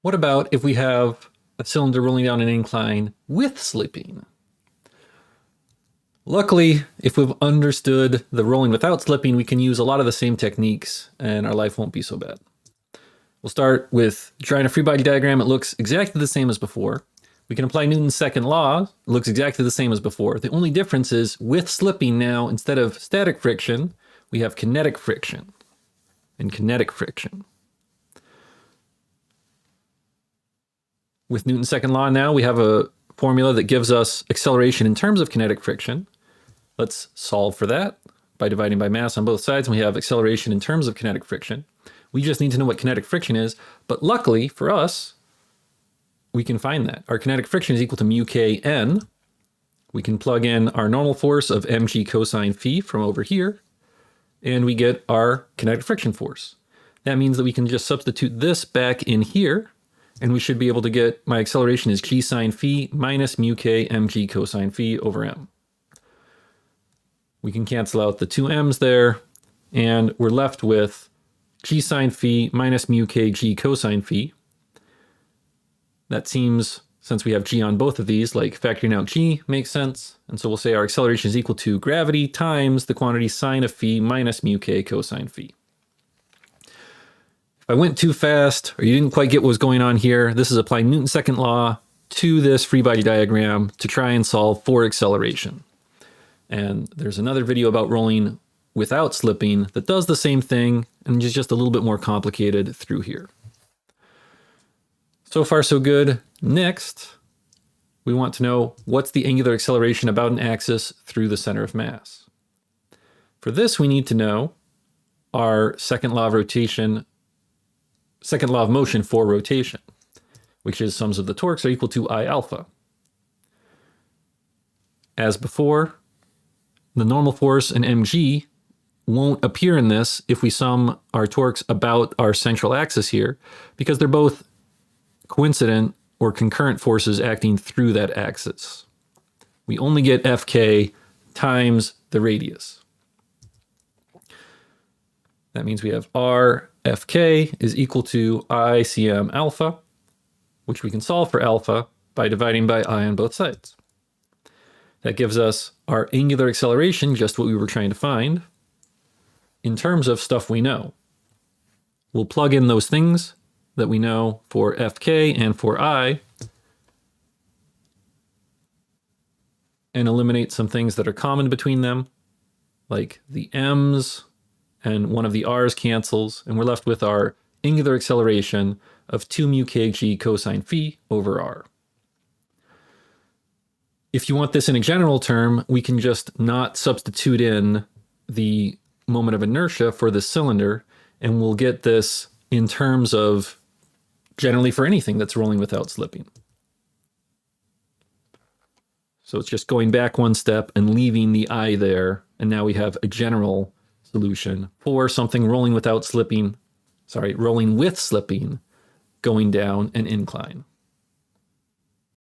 What about if we have a cylinder rolling down an incline with slipping? Luckily, if we've understood the rolling without slipping, we can use a lot of the same techniques and our life won't be so bad. We'll start with drawing a free body diagram. It looks exactly the same as before. We can apply Newton's second law. It looks exactly the same as before. The only difference is with slipping now, instead of static friction, we have kinetic friction and kinetic friction. With Newton's second law now, we have a formula that gives us acceleration in terms of kinetic friction. Let's solve for that by dividing by mass on both sides, and we have acceleration in terms of kinetic friction. We just need to know what kinetic friction is, but luckily for us, we can find that. Our kinetic friction is equal to mu k n. We can plug in our normal force of mg cosine phi from over here, and we get our kinetic friction force. That means that we can just substitute this back in here, and we should be able to get my acceleration is g sine phi minus mu k mg cosine phi over m. We can cancel out the two m's there, and we're left with g sine phi minus mu k g cosine phi. That seems, since we have g on both of these, like factoring out g makes sense. And so we'll say our acceleration is equal to gravity times the quantity sine of phi minus mu k cosine phi. If I went too fast or you didn't quite get what was going on here, this is applying Newton's second law to this free body diagram to try and solve for acceleration. And there's another video about rolling without slipping that does the same thing and is just a little bit more complicated through here. So far, so good. Next, we want to know what's the angular acceleration about an axis through the center of mass. For this, we need to know our second law of motion for rotation, which is sums of the torques are equal to I alpha. As before, the normal force and mg won't appear in this if we sum our torques about our central axis here, because they're both coincident or concurrent forces acting through that axis. We only get Fk times the radius. That means we have R Fk is equal to I Cm alpha, which we can solve for alpha by dividing by I on both sides. That gives us our angular acceleration, just what we were trying to find, in terms of stuff we know. We'll plug in those things that we know for Fk and for I, and eliminate some things that are common between them, like the m's and one of the r's cancels, and we're left with our angular acceleration of 2 mu kg cosine phi over r. If you want this in a general term, we can just not substitute in the moment of inertia for the cylinder, and we'll get this in terms of generally for anything that's rolling without slipping. So it's just going back one step and leaving the I there, and now we have a general solution for something rolling with slipping, going down an incline.